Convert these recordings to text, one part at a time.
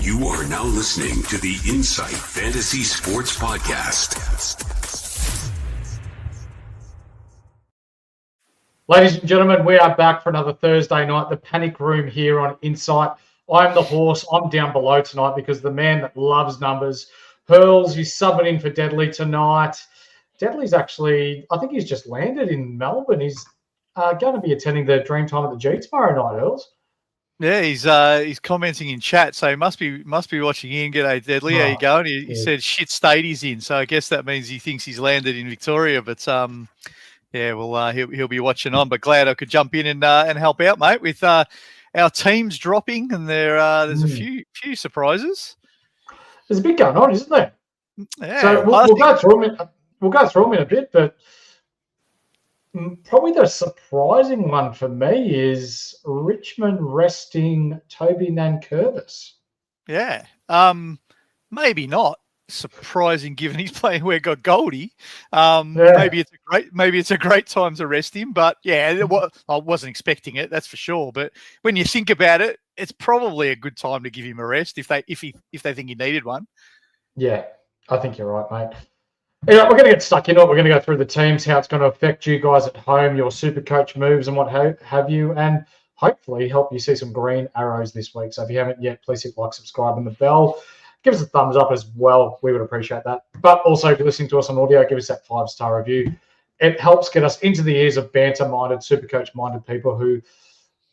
You are now listening to the Insight Fantasy Sports Podcast. Ladies and gentlemen, we are back for another Thursday night, the Panic Room here on Insight. I'm the horse. I'm down below tonight because the man that loves numbers, Hurls, he's subbing in for Deadly tonight. Deadly's actually, I think he's just landed in Melbourne. He's going to be attending the Dreamtime at the G tomorrow night, Hurls. Yeah, he's commenting in chat, so he must be watching in. G'day, Deadly. How you going? He said shit state he's in, so I guess that means he thinks he's landed in Victoria. But yeah, well, he'll be watching on. But glad I could jump in and help out, mate, with our teams dropping, and there's a few surprises. There's a bit going on, isn't there? Yeah, so we'll go through them. We'll go through them in a bit, but probably the surprising one for me is Richmond resting Toby Nankervis. Yeah, maybe not surprising given he's playing where got Goldie. Maybe it's a great time to rest him, but yeah, I wasn't expecting it, that's for sure. But when you think about it, it's probably a good time to give him a rest if they think he needed one. Yeah, I think you're right, mate. Yeah, we're going to get stuck into it. We're going to go through the teams, how it's going to affect you guys at home, your SuperCoach moves and what have you, and hopefully help you see some green arrows this week. So if you haven't yet, please hit like, subscribe, and the bell. Give us a thumbs up as well. We would appreciate that. But also, if you're listening to us on audio, give us that 5-star review. It helps get us into the ears of banter-minded, SuperCoach-minded people who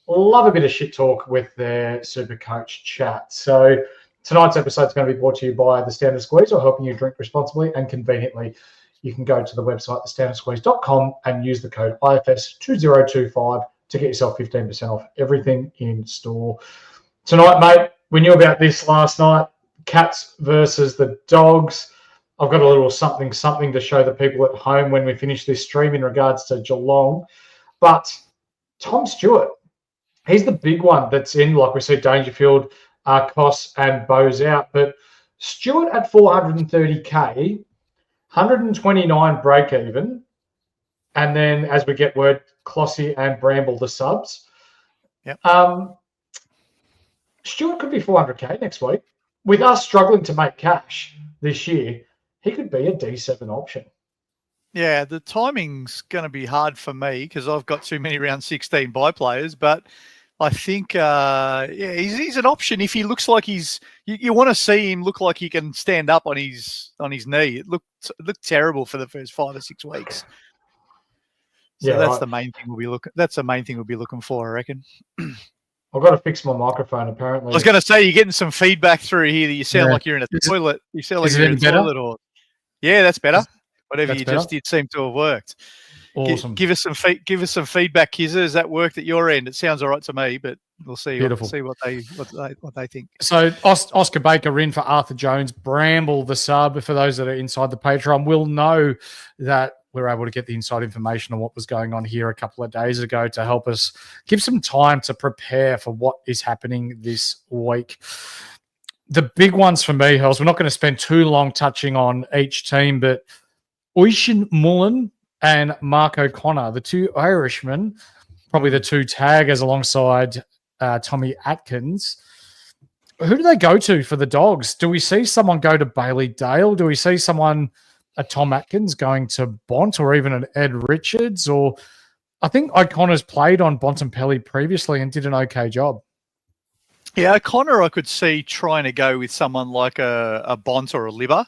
love a bit of shit talk with their SuperCoach chat. So tonight's episode is going to be brought to you by The Standard Squeeze, or helping you drink responsibly and conveniently. You can go to the website, thestandardsqueeze.com, and use the code IFS2025 to get yourself 15% off everything in store. Tonight, mate, we knew about this last night. Cats versus the Dogs. I've got a little something to show the people at home when we finish this stream in regards to Geelong. But Tom Stewart, he's the big one that's in. Like we see Dangerfield, Koss and Bowes out. But Stewart at 430K, 129 break even. And then as we get word, Clossy and Bramble the subs. Yep. Stewart could be 400K next week. With us struggling to make cash this year, he could be a D7 option. Yeah, the timing's going to be hard for me because I've got too many round 16 buy players, but I think he's an option if he looks like you want to see him look like he can stand up on his knee. It looked terrible for the first 5 or 6 weeks. So yeah, that's right. the main thing we'll be looking for, I reckon. I've got to fix my microphone, apparently. I was going to say, you're getting some feedback through here that you sound like you're in a toilet. You sound like you're in a toilet. Or yeah, that's better. Whatever you just did seemed to have worked. Awesome. Give us some feedback, Kizza. Does that worked at your end? It sounds all right to me, but we'll see. Beautiful. See what they think. So Oscar Baker in for Arthur Jones. Bramble, the sub. For those that are inside the Patreon, will know that we're able to get the inside information on what was going on here a couple of days ago to help us give some time to prepare for what is happening this week. The big ones for me, Hells, we're not going to spend too long touching on each team, but Oisin Mullen and Mark O'Connor, the two Irishmen, probably the two taggers alongside Tommy Atkins. Who do they go to for the Dogs? Do we see someone go to Bailey Dale? Do we see someone, a Tom Atkins, going to Bont, or even an Ed Richards? Or I think O'Connor's played on Bontempelli previously and did an okay job. Yeah, O'Connor I could see trying to go with someone like a Bont or a Libber.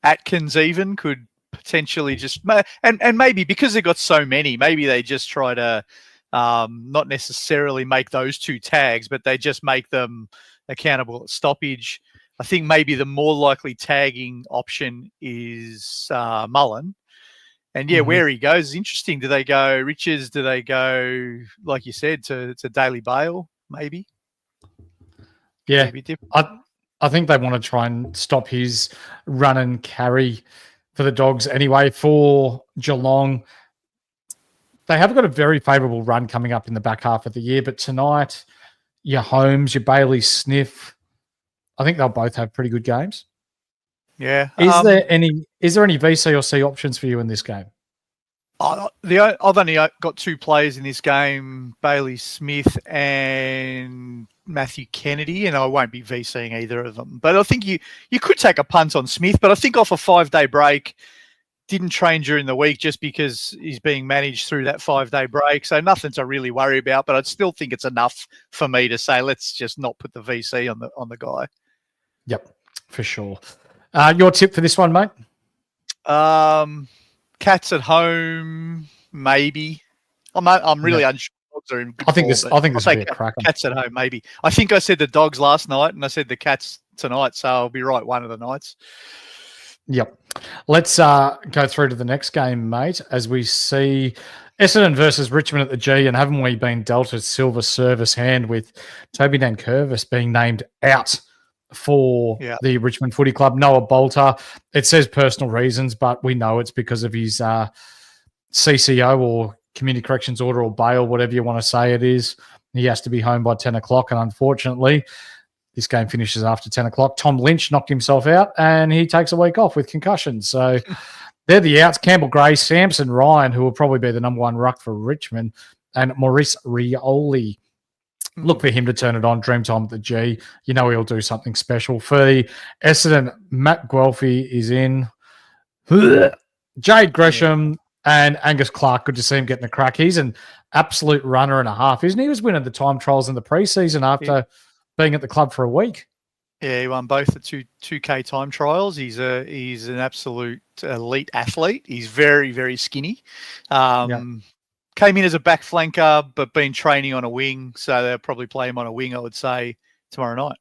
Atkins even could potentially just, and maybe because they've got so many, maybe they just try to not necessarily make those two tags, but they just make them accountable at stoppage. I think maybe the more likely tagging option is Mullen. And yeah, where he goes is interesting. Do they go Richards? Do they go, like you said, to Daily Bale? Maybe. Yeah, I think they want to try and stop his run and carry for the Dogs anyway. For Geelong, they have got a very favourable run coming up in the back half of the year. But tonight, your Holmes, your Bailey Sniff, I think they'll both have pretty good games. Yeah. Is there any VC or C options for you in this game? I've only got two players in this game, Bailey Smith and Matthew Kennedy, and I won't be VCing either of them. But I think you could take a punt on Smith, but I think off a 5-day break, didn't train during the week just because he's being managed through that 5-day break. So nothing to really worry about, but I'd still think it's enough for me to say, let's just not put the VC on the guy. Yep, for sure. Your tip for this one, mate? Cats at home, maybe. I'm really unsure. Dogs are in good form, this will be a cracker. Cats at home, maybe. I think I said the Dogs last night, and I said the Cats tonight, so I'll be right one of the nights. Yep. Let's go through to the next game, mate, as we see Essendon versus Richmond at the G, and haven't we been dealt a silver service hand with Toby Nankervis being named out for the Richmond Footy Club? Noah Bolter, it says personal reasons, but we know it's because of his CCO or community corrections order or bail, whatever you want to say it is. He has to be home by 10 o'clock, and unfortunately, this game finishes after 10 o'clock. Tom Lynch knocked himself out, and he takes a week off with concussion. So they're the outs. Campbell Gray, Samson Ryan, who will probably be the number one ruck for Richmond, and Maurice Rioli. Look for him to turn it on. Dreamtime at the G. You know he'll do something special. For the Essendon, Matt Guelphy is in. Jade Gresham and Angus Clark. Good to see him getting a crack. He's an absolute runner and a half, isn't he? He was winning the time trials in the preseason after being at the club for a week. Yeah, he won both the 2K time trials. He's an absolute elite athlete. He's very, very skinny. Came in as a back flanker, but been training on a wing, so they'll probably play him on a wing, I would say, tomorrow night.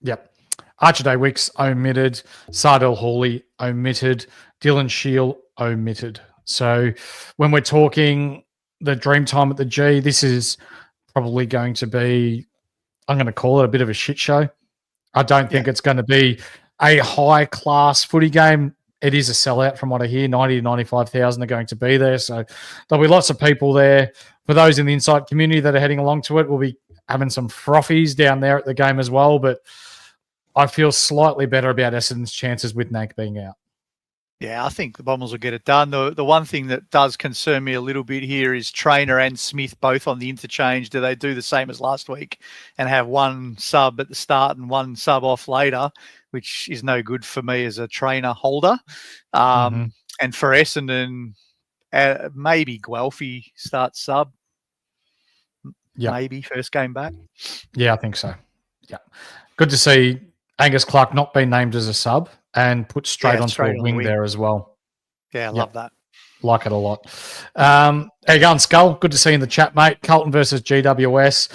Yep. Archie Wicks omitted. Sardell Hawley omitted. Dylan Shield omitted. So when we're talking the dream time at the G, this is probably going to be, I'm going to call it a bit of a shit show. I don't think it's going to be a high-class footy game. It is a sellout from what I hear. 90 to 95,000 are going to be there. So there'll be lots of people there. For those in the Insight community that are heading along to it, we'll be having some frothies down there at the game as well. But I feel slightly better about Essendon's chances with Nank being out. Yeah, I think the Bombers will get it done. The one thing that does concern me a little bit here is Trainer and Smith both on the interchange. Do they do the same as last week and have one sub at the start and one sub off later, which is no good for me as a Trainer holder. And for Essendon, maybe Guelphy starts sub. Maybe first game back. Yeah, I think so. Yeah. Good to see Angus Clark not being named as a sub and put straight onto a wing there as well. Yeah, I love that. Like it a lot. How you going, Skull? Good to see you in the chat, mate. Carlton versus GWS.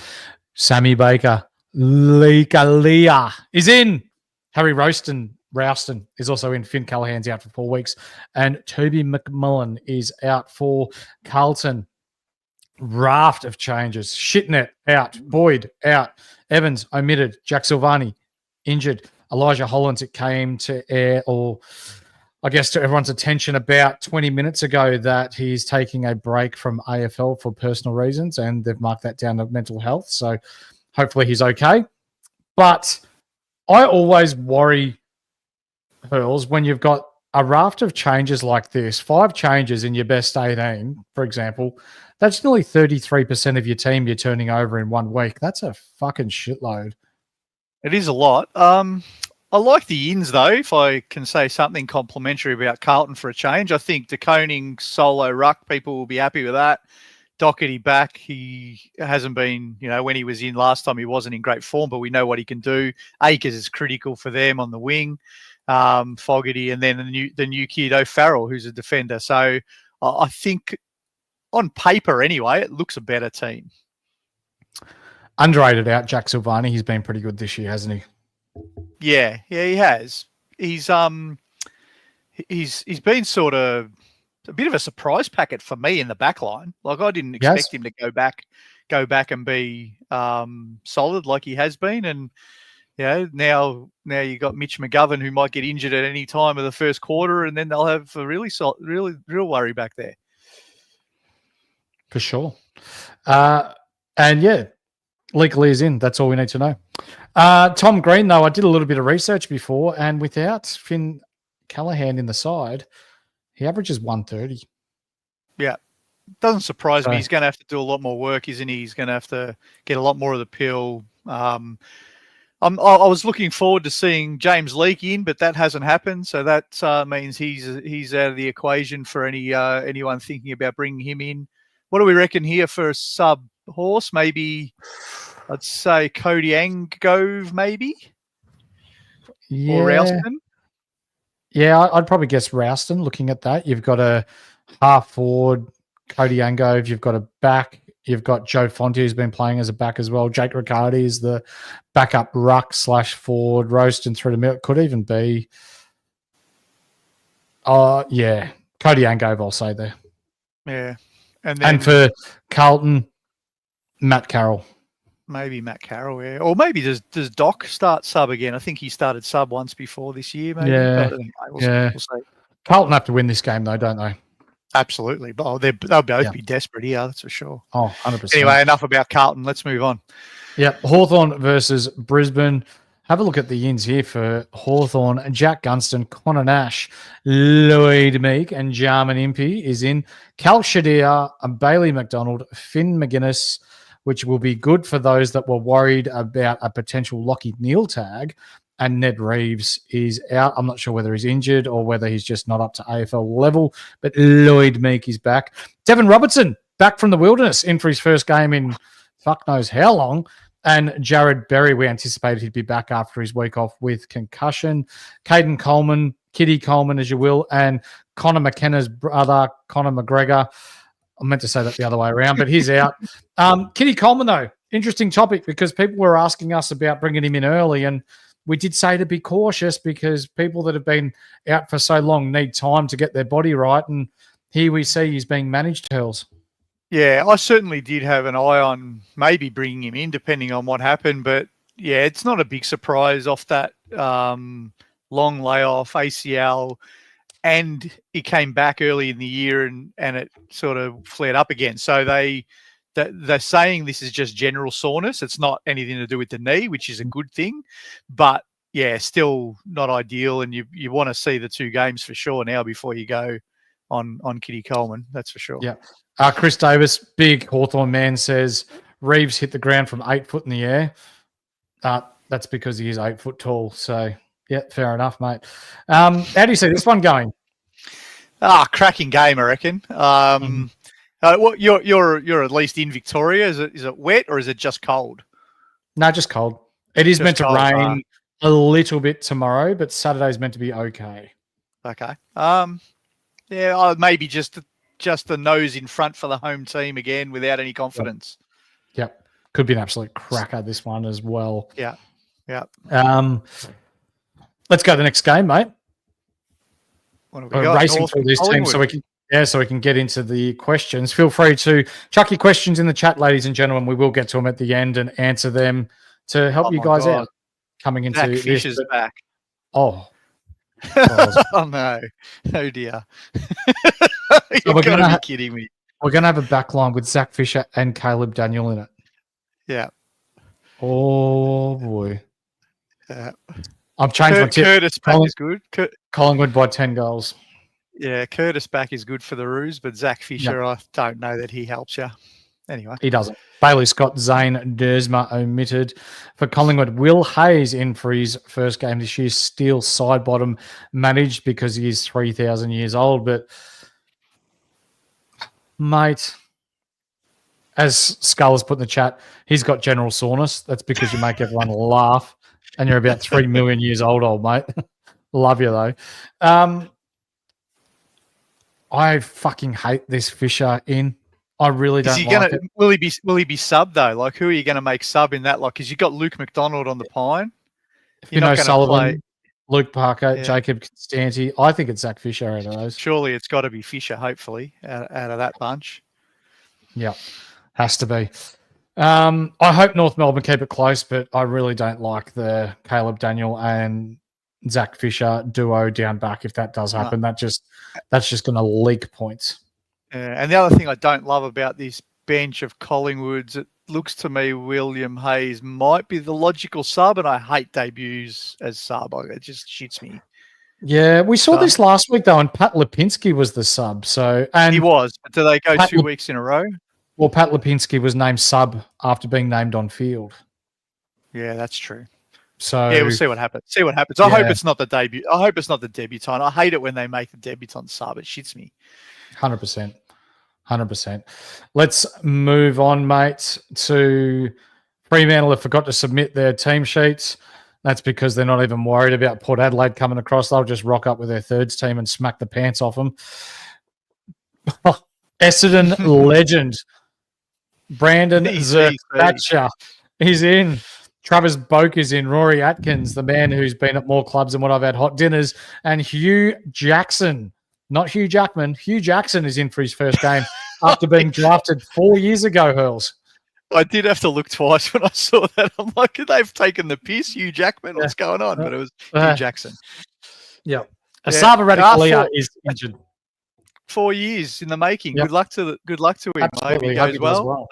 Sammy Baker. Leah is in. Harry Rouston is also in. Finn Callahan's out for 4 weeks. And Toby McMullen is out for Carlton. Raft of changes. Shitnet out. Boyd out. Evans omitted. Jack Silvani injured. Elijah Hollands, it came to air, or I guess to everyone's attention about 20 minutes ago, that he's taking a break from AFL for personal reasons, and they've marked that down to mental health. So hopefully he's okay. But I always worry, Hurls, when you've got a raft of changes like this, 5 changes in your best 18, for example, that's nearly 33% of your team you're turning over in 1 week. That's a fucking shitload. It is a lot. I like the ins, though, if I can say something complimentary about Carlton for a change. I think De Koning solo ruck, people will be happy with that. Doherty back. He hasn't been, when he was in last time, he wasn't in great form, but we know what he can do. Akers is critical for them on the wing. Fogarty, and then the new kid, O'Farrell, who's a defender. So I think on paper anyway, it looks a better team. Underrated out, Jack Silvani. He's been pretty good this year, hasn't he? Yeah, he has. He's been sort of a bit of a surprise packet for me in the back line. Like, I didn't expect him to go back and be solid like he has been. And now you got Mitch McGovern, who might get injured at any time of the first quarter, and then they'll have a real worry back there. For sure. Legally is in. That's all we need to know. Tom Green, though, I did a little bit of research before, and without Finn Callahan in the side, he averages 130. Yeah. Doesn't surprise me. So- He's going to have to do a lot more work, isn't he? He's going to have to get a lot more of the pill. I was looking forward to seeing James Leake in, but that hasn't happened. So that means he's out of the equation for anyone thinking about bringing him in. What do we reckon here for a sub horse? Maybe I'd say Cody Angove, maybe, or Ralston. Yeah, I'd probably guess Rouston. Looking at that, you've got a half forward, Cody Angove. You've got a back. You've got Joe Fonte, who's been playing as a back as well. Jake Riccardi is the backup ruck / forward. Roaston through the middle. Could even be. Yeah, Cody Angove, I'll say there. Yeah, and for Carlton, Matt Carroll. Maybe Matt Carroll, yeah. Or maybe does Doc start sub again? I think he started sub once before this year, maybe. Yeah. We'll see. Carlton have to win this game, though, don't they? Absolutely. But they'll both be desperate here, that's for sure. Oh, 100%. Anyway, enough about Carlton. Let's move on. Yep. Hawthorn versus Brisbane. Have a look at the ins here for Hawthorn. Jack Gunston, Connor Nash, Lloyd Meek, and Jarman Impey is in. Cal Shadir, Bailey McDonald, Finn McGuinness, which will be good for those that were worried about a potential Lockie Neal tag. And Ned Reeves is out. I'm not sure whether he's injured or whether he's just not up to AFL level, but Lloyd Meek is back. Devon Robertson, back from the wilderness, in for his first game in fuck knows how long. And Jared Berry, we anticipated he'd be back after his week off with concussion. Caden Coleman, Kitty Coleman, as you will, and Connor McKenna's brother, Connor McGregor. I meant to say that the other way around, but he's out. Kitty Coleman, though, interesting topic because people were asking us about bringing him in early, and we did say to be cautious because people that have been out for so long need time to get their body right, and here we see he's being managed, Hurls. Yeah, I certainly did have an eye on maybe bringing him in, depending on what happened. But, yeah, it's not a big surprise off that long layoff, ACL, and he came back early in the year and it sort of flared up again. So they're saying this is just general soreness. It's not anything to do with the knee, which is a good thing. But, yeah, still not ideal. And you want to see the 2 games for sure now before you go on Kitty Coleman. That's for sure. Yeah. Chris Davis, big Hawthorn man, says Reeves hit the ground from 8 foot in the air. That's because he is 8 foot tall. So, yeah, fair enough, mate. How do you see this one going? Cracking game, I reckon. What you're at least in Victoria. Is it wet or is it just cold? No, just cold. It is Just meant to cold, rain a little bit tomorrow, but Saturday's meant to be okay. Okay. Yeah, maybe just the nose in front for the home team again without any confidence. Yep. Could be an absolute cracker, this one as well. Yeah. Let's go to the next game, mate. What have we We're got? racing North through this team Collingwood. so we can get into the questions. Feel free to chuck your questions in the chat, ladies and gentlemen. We will get to them at the end and answer them to help you guys out coming into Zach this. Fisher's back. Oh. Oh no! Oh dear! So You're going to be kidding me. We're going to have a back line with Zach Fisher and Caleb Daniel in it. Yeah. Oh boy! Yeah. I've changed my tip. Curtis back is good. Collingwood by 10 goals. Yeah, Curtis back is good for the Roos, but Zach Fisher, I don't know that he helps you. Anyway. He doesn't. Bailey Scott, Zane Dersma omitted. For Collingwood, Will Hayes in for his first game this year. Steele side bottom managed because he is 3,000 years old. But, mate, as Skull has put in the chat, he's got general soreness. That's because you make everyone laugh. And you're about 3 million years old, mate. Love you, though. I fucking hate this Fisher in. I really don't like it. Will he be sub though? Like, who are you going to make sub in that? Like, because you've got Luke McDonald on the Pine. You're not Sullivan, Luke Parker, Jacob Constanti. I think it's Zach Fisher out of those. Surely it's got to be Fisher, hopefully, out of that bunch. Yeah, has to be. I hope North Melbourne keep it close, but I really don't like the Caleb Daniel and Zach Fisher duo down back. If that does happen, that's just going to leak points. And the other thing I don't love about this bench of Collingwoods, it looks to me William Hayes might be the logical sub, and I hate debuts as sub. It just shits me. Yeah, we saw this last week though, and Pat Lipinski was the sub. So and He was. But do they go Pat 2 weeks in a row? Well, Pat Lipinski was named sub after being named on field. Yeah, that's true. So yeah, we'll see what happens. I hope it's not the debut. I hope it's not the debutant. I hate it when they make the debutant sub. It shits me. 100%. 100%. Let's move on, mate, to Fremantle have forgot to submit their team sheets. That's because they're not even worried about Port Adelaide coming across. They'll just rock up with their thirds team and smack the pants off them. Essendon legend Brandon Zerkacha is in. Travis Boak is in. Rory Atkins, the man who's been at more clubs than what I've had hot dinners. And Hugh Jackson, not Hugh Jackman, Hugh Jackson is in for his first game after being drafted 4 years ago, Hurls. I did have to look twice when I saw that. I'm like, they've taken the piss, Hugh Jackman. What's going on? But it was Hugh Jackson. Yeah. Asava Radikalia is injured. 4 years in the making. Yep. Good luck to him. Absolutely. I hope he goes well.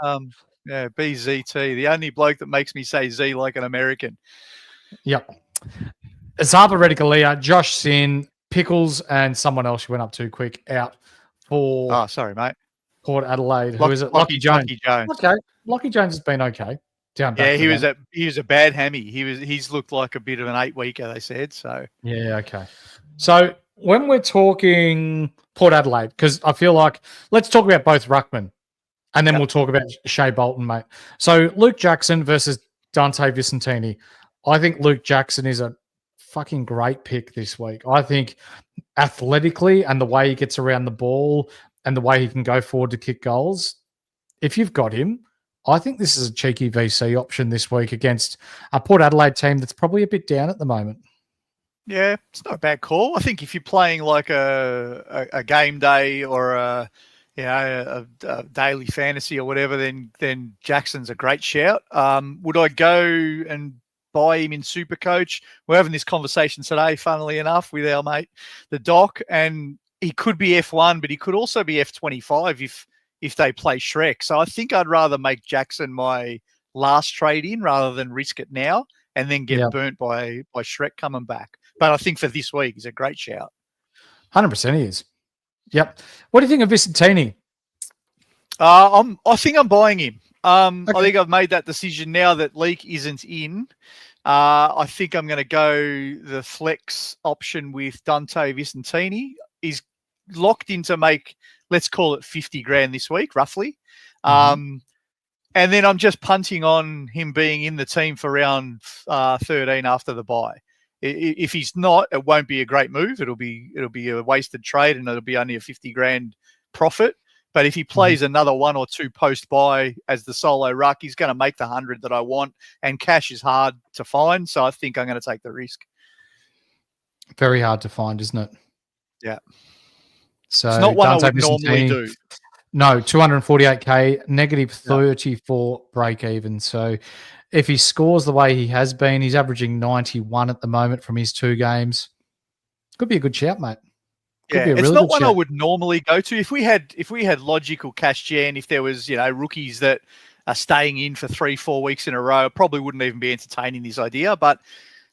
Yeah, BZT, the only bloke that makes me say Z like an American. Yep. Asava Radikalia, Josh Sin, Pickles, and someone else who went up too quick out for. Oh, sorry, mate. Port Adelaide. Who is it? Lockie Jones. Okay. Lockie Jones has been okay. Yeah, he was a bad hammy. He's looked like a bit of an 8-weeker, they said. So yeah, okay. So when we're talking Port Adelaide, because I feel like let's talk about both ruckmen, and then we'll talk about Shea Bolton, mate. So Luke Jackson versus Dante Vicentini. I think Luke Jackson is a fucking great pick this week. I think athletically and the way he gets around the ball and the way he can go forward to kick goals, if you've got him, I think this is a cheeky VC option this week against a Port Adelaide team that's probably a bit down at the moment. Yeah, it's not a bad call. I think if you're playing like a game day or a daily fantasy or whatever, then Jackson's a great shout. Would I go and buy him in SuperCoach? We're having this conversation today, funnily enough, with our mate, the Doc, and he could be F1, but he could also be F25 if they play Shrek. So I think I'd rather make Jackson my last trade in rather than risk it now and then get burnt by Shrek coming back. But I think for this week, he's a great shout. 100% he is. Yep. What do you think of Vicentini? I think I'm buying him. Okay. I think I've made that decision now that Leak isn't in. I think I'm going to go the flex option with Dante Vicentini. He's locked in to make, let's call it 50 grand this week, roughly. And then I'm just punting on him being in the team for round 13 after the bye. If he's not, it won't be a great move. It'll be a wasted trade and it'll be only a 50 grand profit. But if he plays another one or two post buy as the solo ruck, he's going to make the 100 that I want. And cash is hard to find, so I think I'm going to take the risk. Very hard to find, isn't it? Yeah. So it's not one Dante I would normally do. No, 248k, negative 34 break even. So if he scores the way he has been, he's averaging 91 at the moment from his 2 games. Could be a good shout, mate. It's not one I would normally go to. If we had logical cash gen, if there was, rookies that are staying in for 3-4 weeks in a row, I probably wouldn't even be entertaining this idea. But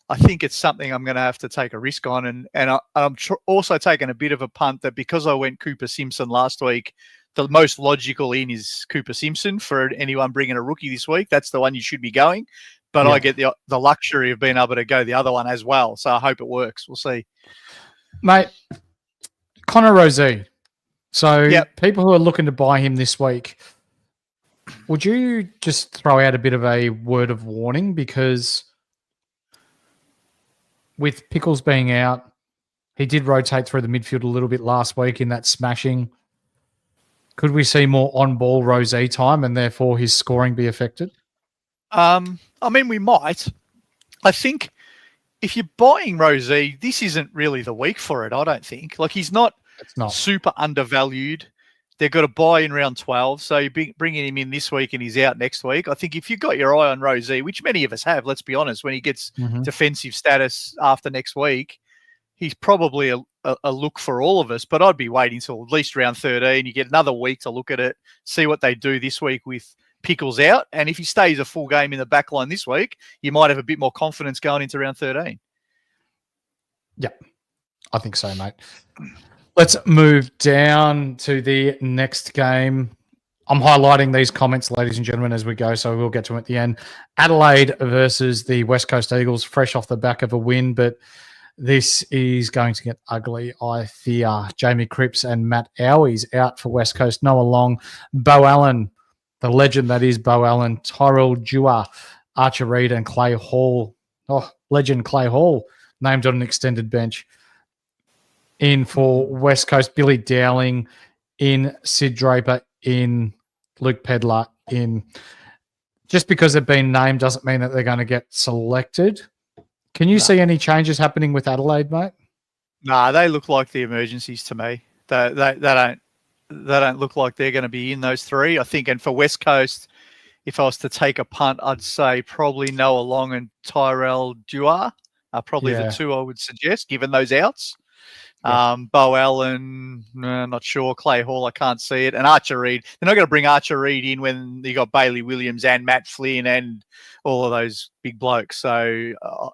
I think it's something I'm going to have to take a risk on. And I'm also taking a bit of a punt that because I went Cooper Simpson last week, the most logical in is Cooper Simpson for anyone bringing a rookie this week. That's the one you should be going. But I get the luxury of being able to go the other one as well. So I hope it works. We'll see. Mate, Connor Rozee. So people who are looking to buy him this week, would you just throw out a bit of a word of warning? Because with Pickles being out, he did rotate through the midfield a little bit last week in that smashing. Could we see more on-ball Rozee time and therefore his scoring be affected? We might. I think if you're buying Rozee, this isn't really the week for it, I don't think. Like, he's not super undervalued. They've got to buy in round 12, so you're bringing him in this week and he's out next week. I think if you've got your eye on Rozee, which many of us have, let's be honest, when he gets defensive status after next week, he's probably a look for all of us, but I'd be waiting till at least round 13. You get another week to look at it, see what they do this week with Pickles out. And if he stays a full game in the back line this week, you might have a bit more confidence going into round 13. Yeah. I think so, mate. Let's move down to the next game. I'm highlighting these comments, ladies and gentlemen, as we go, so we'll get to them at the end. Adelaide versus the West Coast Eagles, fresh off the back of a win, but this is going to get ugly, I fear. Jamie Cripps and Matt Owies out for West Coast. Noah Long, Bo Allen, the legend that is Bo Allen, Tyrell Dewar, Archer Reid, and Clay Hall. Oh, legend Clay Hall, named on an extended bench. In for West Coast, Billy Dowling, in Sid Draper, in Luke Pedlar, in. Just because they've been named doesn't mean that they're going to get selected. Can you see any changes happening with Adelaide, mate? Nah, they look like the emergencies to me. They don't look like they're going to be in those three, I think. And for West Coast, if I was to take a punt, I'd say probably Noah Long and Tyrell Dewar are probably the two I would suggest, given those outs. Yeah. Bo Allen, not sure. Clay Hall, I can't see it. And Archer Reid. They're not going to bring Archer Reid in when you got Bailey Williams and Matt Flynn and all of those big blokes. So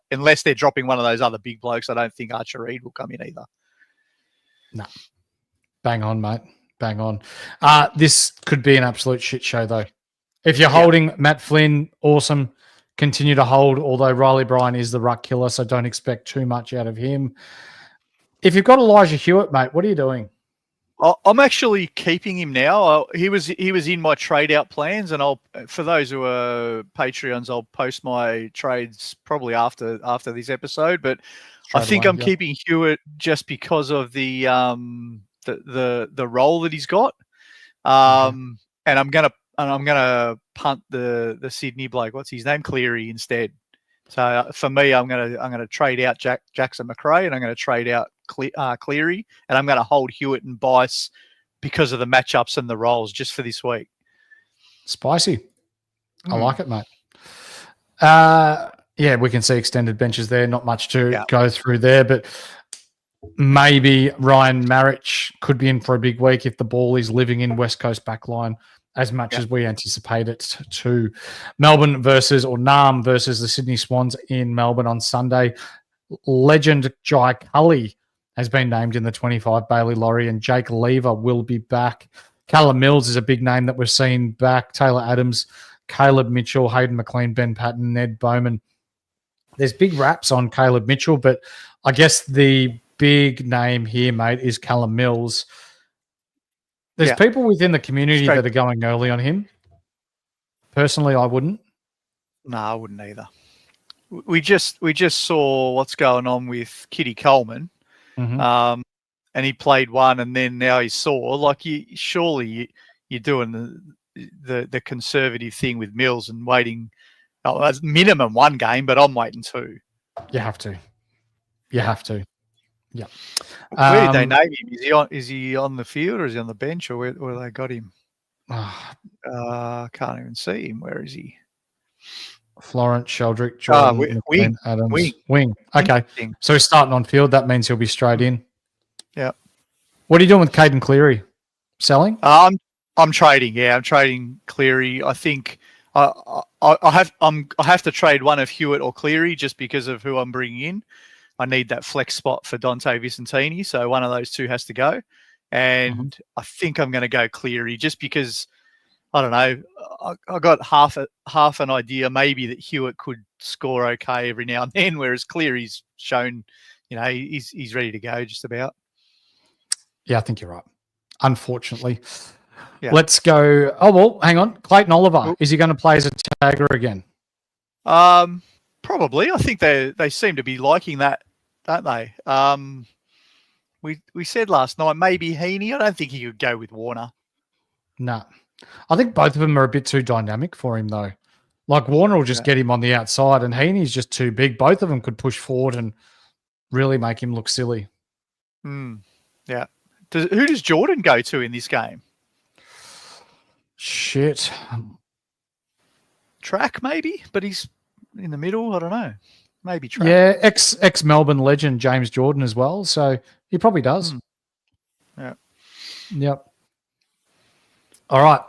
unless they're dropping one of those other big blokes, I don't think Archer Reid will come in either. No. Bang on, mate. Bang on. This could be an absolute shit show, though. If you're holding Matt Flynn, awesome. Continue to hold, although Riley Bryan is the ruck killer, so don't expect too much out of him. If you've got Elijah Hewitt, mate, what are you doing? I'm actually keeping him now. He was in my trade out plans, and for those who are Patreons, I'll post my trades probably after this episode. But I think I'm keeping Hewitt just because of the role that he's got, and I'm gonna punt the Sydney bloke. What's his name? Cleary instead. So for me, I'm gonna trade out Jackson McRae, and I'm gonna trade out Cleary, and I'm going to hold Hewitt and Bice because of the matchups and the roles just for this week. Spicy. I like it, mate. Yeah, we can see extended benches there. Not much to go through there, but maybe Ryan Marich could be in for a big week if the ball is living in West Coast backline as much as we anticipate it to. Melbourne Nam versus the Sydney Swans in Melbourne on Sunday. Legend Jai Cully has been named in the 25 Bailey Laurie, and Jake Lever will be back. Callum Mills is a big name that we're seeing back. Taylor Adams, Caleb Mitchell, Hayden McLean, Ben Patton, Ned Bowman. There's big raps on Caleb Mitchell, but I guess the big name here, mate, is Callum Mills. There's people within the community that are going early on him. Personally, I wouldn't. No, I wouldn't either. We just saw what's going on with Kitty Coleman. And he played one, and then now he's sore. Like you're doing the conservative thing with Mills and waiting. Oh, that's minimum one game, but I'm waiting two. You have to. Yeah. Where did they name him? Is he on the field, or is he on the bench, or where they got him? Can't even see him. Where is he? Florence, Sheldrick, Jordan, Wing. Adams. Wing. Okay. So he's starting on field. That means he'll be straight in. Yeah. What are you doing with Caden Cleary? Selling? I'm trading. Yeah, I'm trading Cleary. I think I have to trade one of Hewitt or Cleary just because of who I'm bringing in. I need that flex spot for Dante Vicentini, so one of those two has to go. And I think I'm going to go Cleary just because, I don't know, I got half an idea maybe that Hewitt could score okay every now and then, whereas Cleary's shown, he's ready to go just about. Yeah, I think you're right. Unfortunately. Yeah. Let's go. Oh, well, hang on. Clayton Oliver. Is he going to play as a tagger again? Probably. I think they seem to be liking that, don't they? We said last night maybe Heaney. I don't think he could go with Warner. No. I think both of them are a bit too dynamic for him, though. Like Warner will just get him on the outside, and Heaney's just too big. Both of them could push forward and really make him look silly. Yeah. Who does Jordan go to in this game? Shit. Track, maybe, but he's in the middle. I don't know. Maybe track. Yeah, ex Melbourne legend James Jordan as well. So he probably does. Yeah. Yep. All right.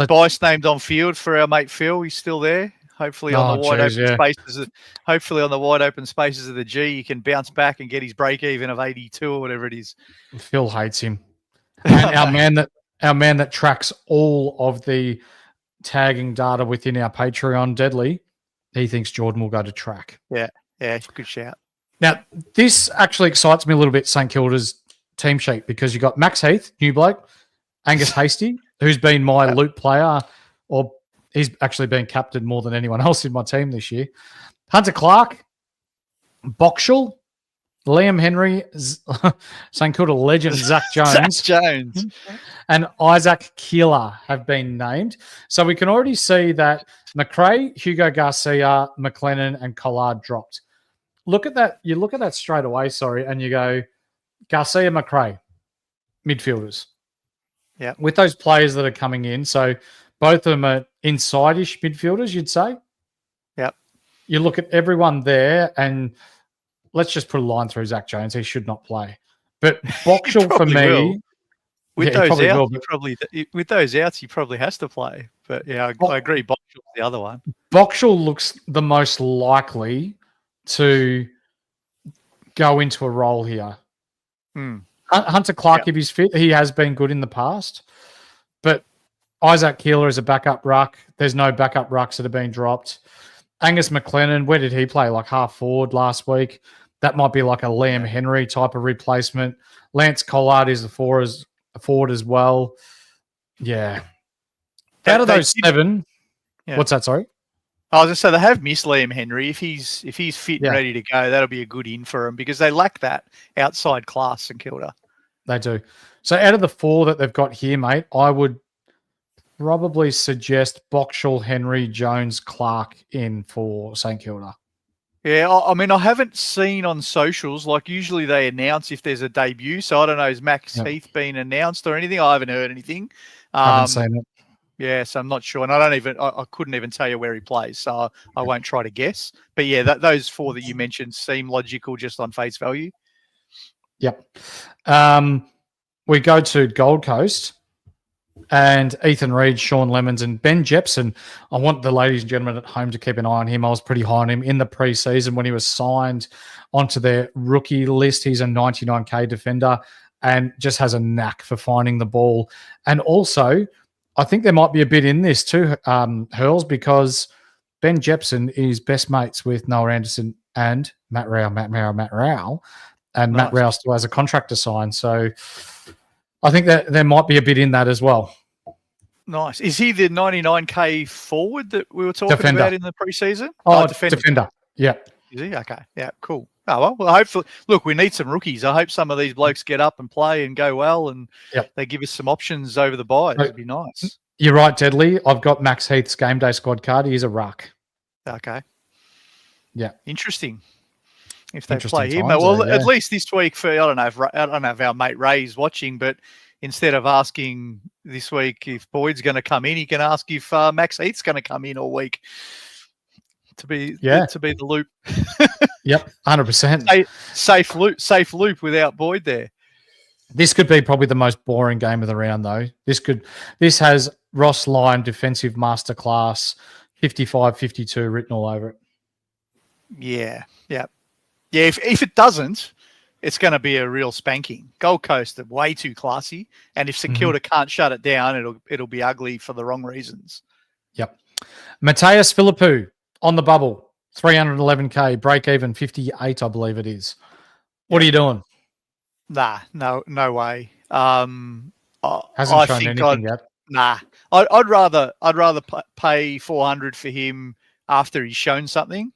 Bice named on field for our mate Phil. He's still there. Hopefully on the wide open yeah. spaces. Hopefully on the wide open spaces of the G, he can bounce back and get his break even of 82 or whatever it is. Phil hates him. And our man that tracks all of the tagging data within our Patreon, Deadly, he thinks Jordan will go to track. Yeah, good shout. Now, this actually excites me a little bit, St Kilda's team sheet, because you got Max Heath, new bloke, Angus Hasty, who's been my loop player, or he's actually been captain more than anyone else in my team this year. Hunter Clark, Boxall, Liam Henry, St Kilda legend Zach Jones, and Isaac Keeler have been named. So we can already see that McRae, Hugo Garcia, McLennan, and Collard dropped. Look at that. You look at that straight away, and you go, Garcia, McRae, midfielders. Yeah. With those players that are coming in, so both of them are inside-ish midfielders, you'd say. Yep. You look at everyone there, and let's just put a line through Zach Jones. He should not play. But Boxall for me, with those outs, he probably has to play. But yeah, I agree. Boxall's the other one. Boxall looks the most likely to go into a role here. Hunter Clark, if he's fit, he has been good in the past. But Isaac Keeler is a backup ruck. There's no backup rucks that have been dropped. Angus McLennan, where did he play? Like half forward last week. That might be like a Liam Henry type of replacement. Lance Collard is a forward as well. Yeah. Out of those 7, what's that, sorry? I was going to say they have missed Liam Henry. If he's fit and ready to go, that'll be a good in for him because they lack that outside class in Kilda. They do. So out of the 4 that they've got here, mate, I would probably suggest Boxall, Henry, Jones, Clark in for St Kilda. Yeah, I mean, I haven't seen on socials, like usually they announce if there's a debut. So I don't know, has Max Heath been announced or anything? I haven't heard anything. I haven't seen it. Yeah, so I'm not sure. And I couldn't even tell you where he plays. So I won't try to guess. But yeah, those 4 that you mentioned seem logical just on face value. Yep. We go to Gold Coast. And Ethan Reid, Sean Lemons, and Ben Jepson. I want the ladies and gentlemen at home to keep an eye on him. I was pretty high on him in the preseason when he was signed onto their rookie list. He's a 99K defender and just has a knack for finding the ball. And also, I think there might be a bit in this too, Hurls, because Ben Jepson is best mates with Noah Anderson and Matt Rao. And nice. Matt Rao still has a contract to sign. So I think that there might be a bit in that as well. Nice. Is he the 99K forward that we were talking about in the preseason? Oh, defender. Yeah. Is he? Okay. Yeah, cool. Oh, well, hopefully, look, we need some rookies. I hope some of these blokes get up and play and go well and they give us some options over the bye. It'd be nice. You're right, Deadly. I've got Max Heath's game day squad card. He's a ruck. Okay. Yeah. Interesting. If they play him, at least this week for I don't know if our mate Ray's watching, but instead of asking this week if Boyd's going to come in, he can ask if Max Heath's going to come in all week to be the loop. Yep, 100%. Safe loop without Boyd there. This could be probably the most boring game of the round, though. This has Ross Lyon defensive masterclass 55-52 written all over it. Yeah. If it doesn't, it's going to be a real spanking. Gold Coast are way too classy, and if St Kilda can't shut it down, it'll be ugly for the wrong reasons. Yep. Mateus Philippou on the bubble, 311K, break even 58, I believe it is. What are you doing? Nah, no way. Hasn't shown anything yet. Nah, I'd rather pay 400 for him after he's shown something.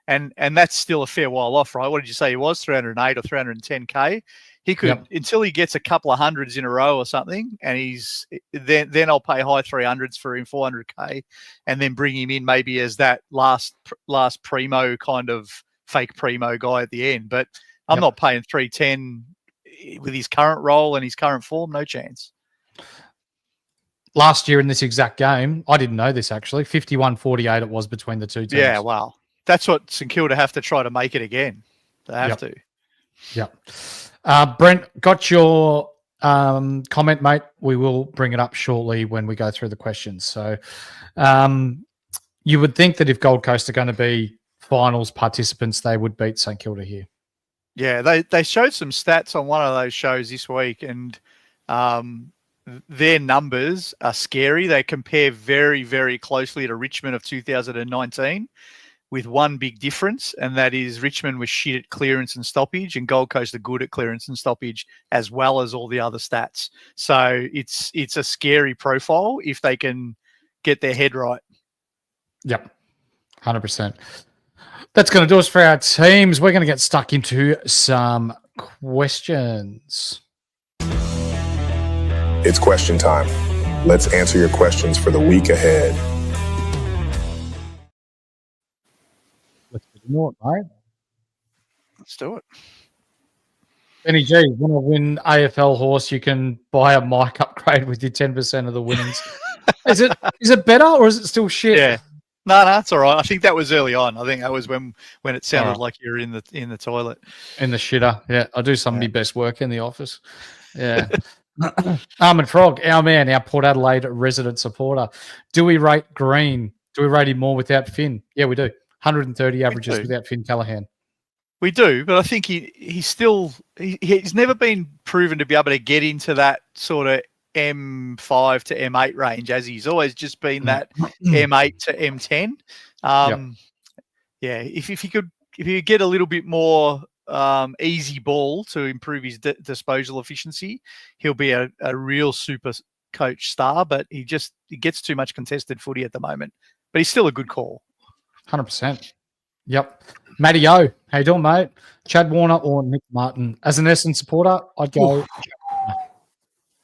And that's still a fair while off, right? What did you say he was? 308 or 310K? He could until he gets a couple of hundreds in a row or something, and he's then I'll pay high 300s for him, 400K, and then bring him in maybe as that last primo kind of fake primo guy at the end. But I'm not paying 310 with his current role and his current form, no chance. Last year in this exact game, I didn't know this actually, 51-48 it was between the two teams. Yeah, wow. That's what St Kilda have to try to make it again. They have to. Yeah. Brent, got your comment, mate. We will bring it up shortly when we go through the questions. So You would think that if Gold Coast are going to be finals participants, they would beat St Kilda here. Yeah, they showed some stats on one of those shows this week, and their numbers are scary. They compare very, very closely to Richmond of 2019 with one big difference, and that is Richmond was shit at clearance and stoppage, and Gold Coast are good at clearance and stoppage as well as all the other stats. So it's a scary profile if they can get their head right. Yep, 100%. That's going to do us for our teams. We're going to get stuck into some questions. It's question time. Let's answer your questions for the week ahead. Let's do it, mate. Let's do it. Benny G, want to win AFL horse, you can buy a mic upgrade with your 10% of the winnings. Is it better or is it still shit? Yeah. No, it's all right. I think that was early on. I think that was when it sounded like you were in the toilet. In the shitter. Yeah, I do some of my best work in the office. Yeah. Armand Frog, our man, our Port Adelaide resident supporter. Do we rate Green? Do we rate him more without Finn? Yeah, we do. 130 averages without Finn Callaghan. We do, but I think he's never been proven to be able to get into that sort of M5 to M8 range, as he's always just been that M8 to M10. Yeah, if he could get a little bit more easy ball to improve his disposal efficiency, he'll be a real super coach star. But he gets too much contested footy at the moment. But he's still a good call. 100%. Yep. Matty O, how you doing, mate? Chad Warner or Nick Martin? As an Essendon supporter, I'd go.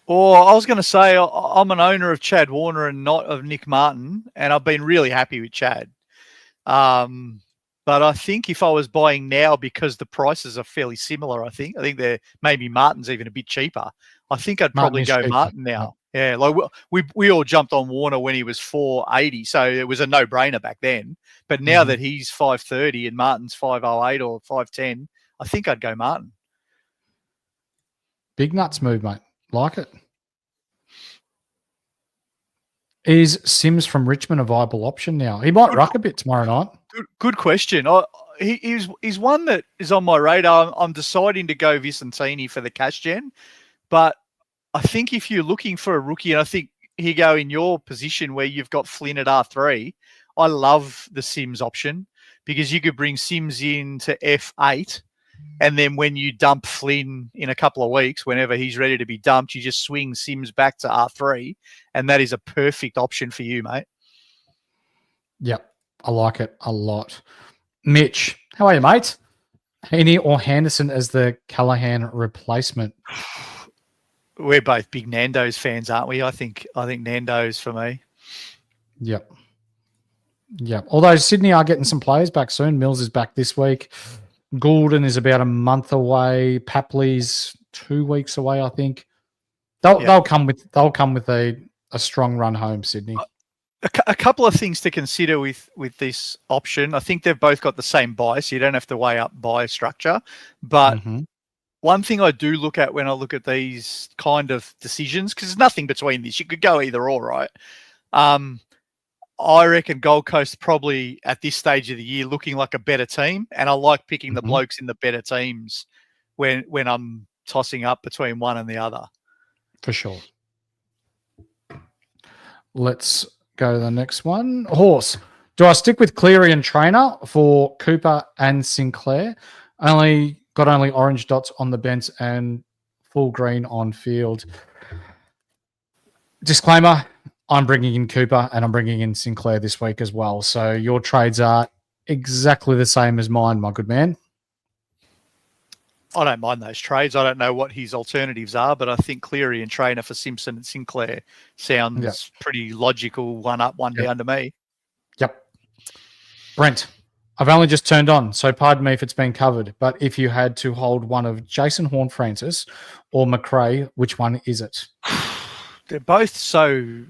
Or I was going to say I'm an owner of Chad Warner and not of Nick Martin, and I've been really happy with Chad. But I think if I was buying now, because the prices are fairly similar, I think they're maybe Martin's even a bit cheaper. I think I'd probably go cheaper. Martin now. Yeah, like we all jumped on Warner when he was 480, so it was a no-brainer back then. But now that he's 530 and Martin's 508 or 510, I think I'd go Martin. Big nuts move, mate. Like it. Is Sims from Richmond a viable option now? He might ruck a bit tomorrow night. Good question. He's one that is on my radar. I'm deciding to go Vicentini for the cash gen, but I think if you're looking for a rookie, and I think you go in your position where you've got Flynn at R3, I love the Sims option because you could bring Sims in to F8, and then when you dump Flynn in a couple of weeks, whenever he's ready to be dumped, you just swing Sims back to R3, and that is a perfect option for you, mate. Yep, I like it a lot. Mitch, how are you, mate? Heaney or Henderson as the Callaghan replacement? We're both big Nando's fans, aren't we? I think Nando's for me. Yep. Although Sydney are getting some players back soon. Mills is back this week. Goulden is about a month away. Papley's 2 weeks away, I think. They'll come with a strong run home, Sydney. A couple of things to consider with this option. I think they've both got the same bias. You don't have to weigh up bias structure, but. One thing I do look at when I look at these kind of decisions, because there's nothing between this, you could go either or, right? I reckon Gold Coast probably at this stage of the year looking like a better team, and I like picking the blokes in the better teams when I'm tossing up between one and the other. For sure. Let's go to the next one. Horse. Do I stick with Cleary and Trainer for Cooper and Sinclair? Got only orange dots on the bench and full green on field. Disclaimer, I'm bringing in Cooper and I'm bringing in Sinclair this week as well. So your trades are exactly the same as mine, my good man. I don't mind those trades. I don't know what his alternatives are, but I think Cleary and Trainer for Simpson and Sinclair sounds pretty logical, one up, one down to me. Yep. Brent. I've only just turned on, so pardon me if it's been covered, but if you had to hold one of Jason Horne-Francis or McRae, which one is it? They're both so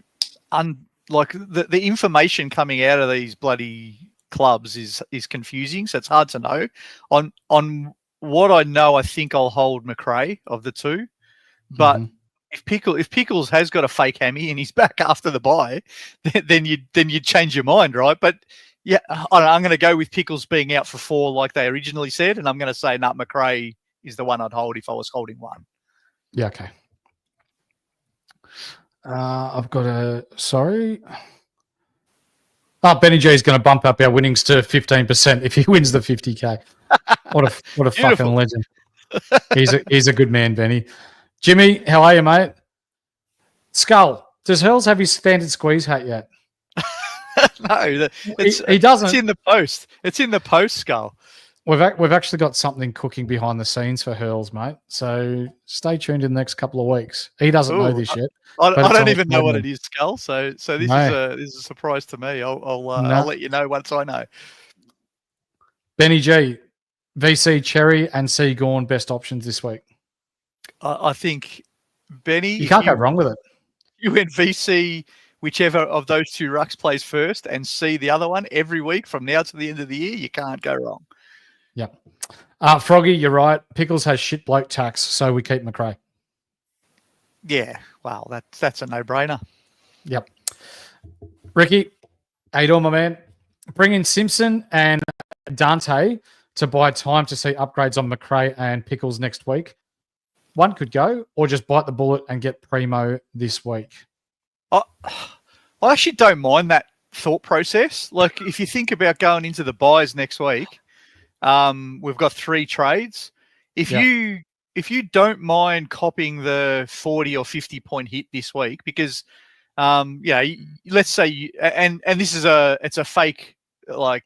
the information coming out of these bloody clubs is confusing, so it's hard to know. On what I know, I think I'll hold McRae of the two, but if Pickles has got a fake hammy and he's back after the bye, then you'd change your mind, right? But yeah, I'm going to go with Pickles being out for 4 like they originally said, and I'm going to say McRae is the one I'd hold if I was holding one. Yeah, okay. I've got a... Sorry. Benny G is going to bump up our winnings to 15% if he wins the 50K. What a fucking legend. He's a good man, Benny. Jimmy, how are you, mate? Skull, does Hurls have his standard squeeze hat yet? No, he doesn't. It's in the post. It's in the post, Skull. We've actually got something cooking behind the scenes for Hurls, mate. So stay tuned in the next couple of weeks. He doesn't know this yet. I don't even know what it is, Skull. So this is a surprise to me. I'll let you know once I know. Benny G, VC Cherry and C Gorn best options this week. I think Benny, you can't go wrong with it. You went VC, whichever of those two rucks plays first, and C the other one every week from now to the end of the year. You can't go wrong. Yeah. Froggy, you're right. Pickles has shit bloke tax, so we keep McRae. Yeah, well, that's a no-brainer. Yep. Ricky, how you doing, my man? Bring in Simpson and Dante to buy time to see upgrades on McRae and Pickles next week. One could go, or just bite the bullet and get Primo this week. I actually don't mind that thought process. Like, if you think about going into the buys next week, we've got 3 trades. If you don't mind copying the 40 or 50 point hit this week, because let's say and this is it's a fake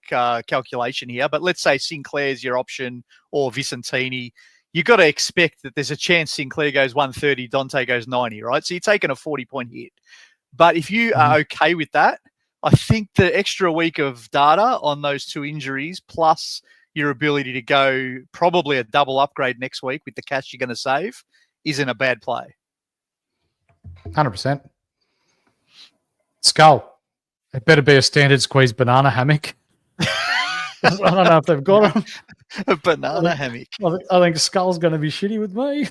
calculation here, but let's say Sinclair's your option or Vicentini, you got to expect that there's a chance Sinclair goes 130, Dante goes 90, right? So you're taking a 40 point hit. But if you are okay with that, I think the extra week of data on those 2 injuries plus your ability to go probably a double upgrade next week with the cash you're going to save isn't a bad play. 100%. Skull, it better be a standard squeeze banana hammock. I don't know if they've got them. A banana hammock. I think Skull's going to be shitty with me.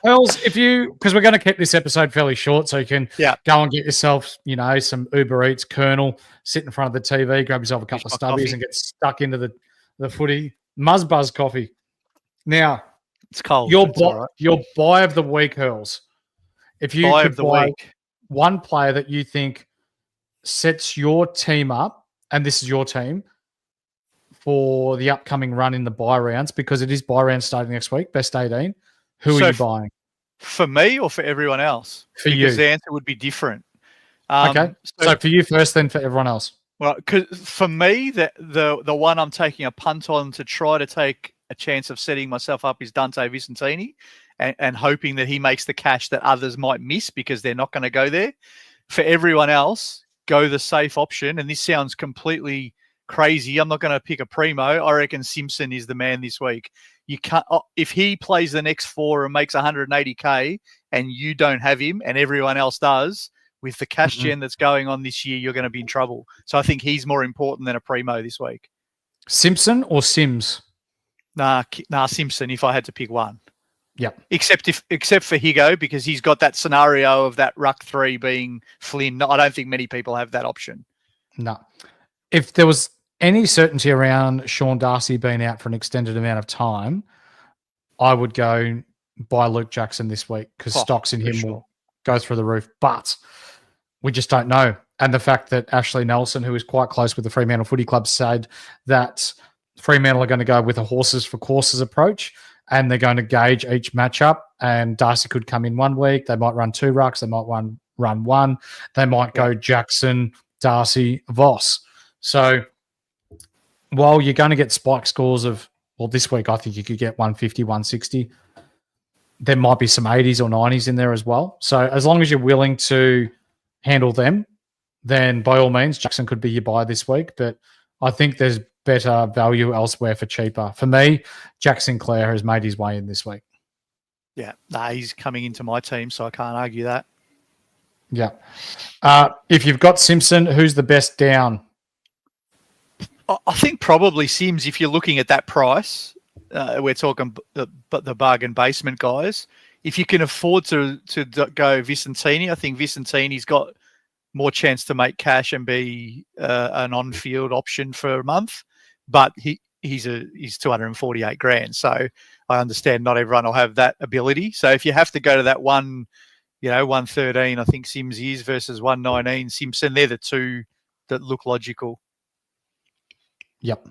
Wells, because we're going to keep this episode fairly short, so you can go and get yourself, some Uber Eats Colonel, sit in front of the TV, grab yourself a couple of stubbies and get stuck into the footy. Muzzbuzz coffee. Now, it's cold. Your buy of the week, Hurls. If you could buy one player that you think sets your team up, and this is your team, for the upcoming run in the buy rounds, because it is buy round starting next week, best 18, who are you buying? For me or for everyone else? For you. Because the answer would be different. Okay. So for you first, then for everyone else. Well, because for me, the one I'm taking a punt on to try to take a chance of setting myself up is Dante Vicentini and hoping that he makes the cash that others might miss because they're not going to go there. For everyone else, go the safe option. And this sounds completely crazy. I'm not going to pick a primo. I reckon Simpson is the man this week. You can't, if he plays the next 4 and makes 180K and you don't have him and everyone else does, with the cash gen that's going on this year, you're going to be in trouble. So I think he's more important than a primo this week. Simpson or Sims? Nah, Simpson if I had to pick one. Yep. Except for Higo, because he's got that scenario of that ruck 3 being Flynn. I don't think many people have that option. No. If there was any certainty around Sean Darcy being out for an extended amount of time, I would go buy Luke Jackson this week because stocks in him will go through the roof. But we just don't know. And the fact that Ashley Nelson, who is quite close with the Fremantle Footy Club, said that Fremantle are going to go with a horses for courses approach and they're going to gauge each matchup. And Darcy could come in 1 week. They might run 2 rucks. They might run 1. They might go Jackson, Darcy, Voss. So while you're going to get spike scores of, well, this week I think you could get 150, 160. There might be some 80s or 90s in there as well. So as long as you're willing to handle them, then by all means, Jackson could be your buy this week. But I think there's better value elsewhere for cheaper. For me, Jack Sinclair has made his way in this week. Yeah, he's coming into my team, so I can't argue that. Yeah. If you've got Simpson, who's the best down? I think probably Sims, if you're looking at that price. We're talking the bargain basement guys. if you can afford to go Vicentini, I think Vicentini's got more chance to make cash and be an on-field option for a month. But he's 248 grand, so I understand not everyone will have that ability. So if you have to go to that 113, I think Sims is versus 119 Simpson, they're the two that look logical. Yep.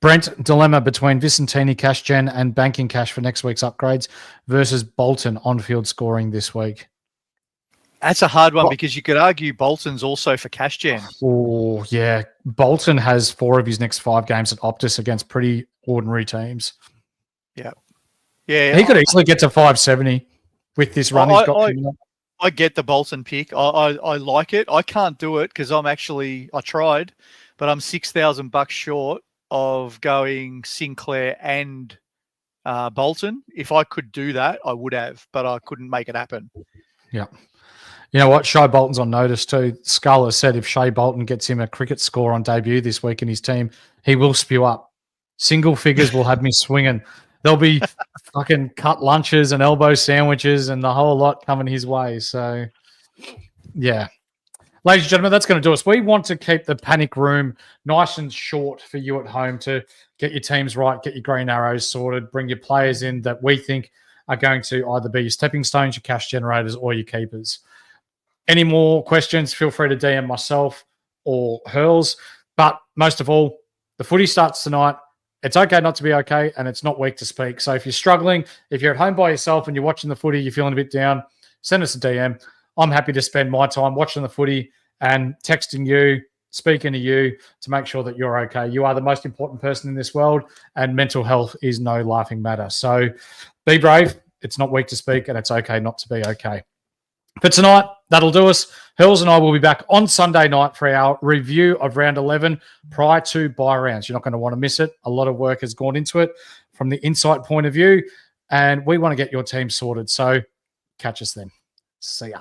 Brent, dilemma between Vicentini cash gen and banking cash for next week's upgrades versus Bolton on-field scoring this week. That's a hard one because you could argue Bolton's also for cash gen. Oh, yeah. Bolton has 4 of his next 5 games at Optus against pretty ordinary teams. Yeah. Yeah. He could easily get to 570 with this run he's got coming up. I get the Bolton pick. I like it. I can't do it because I tried, but I'm $6,000 short of going Sinclair and Bolton. If I could do that, I would have, but I couldn't make it happen. Yeah. You know what? Shea Bolton's on notice too. Scull has said if Shea Bolton gets him a cricket score on debut this week in his team, he will spew up. Single figures will have me swinging. There'll be fucking cut lunches and elbow sandwiches and the whole lot coming his way. So, yeah. Ladies and gentlemen, that's going to do us. We want to keep the panic room nice and short for you at home to get your teams right, get your green arrows sorted, bring your players in that we think are going to either be your stepping stones, your cash generators, or your keepers. Any more questions, feel free to DM myself or Hurls. But most of all, the footy starts tonight. It's okay not to be okay, and it's not weak to speak. So if you're struggling, if you're at home by yourself and you're watching the footy, you're feeling a bit down, send us a DM. I'm happy to spend my time watching the footy and texting you, speaking to you to make sure that you're okay. You are the most important person in this world, and mental health is no laughing matter. So be brave. It's not weak to speak, and it's okay not to be okay. For tonight, that'll do us. Hills and I will be back on Sunday night for our review of round 11 prior to bye rounds. You're not going to want to miss it. A lot of work has gone into it from the insight point of view, and we want to get your team sorted. So catch us then. See ya.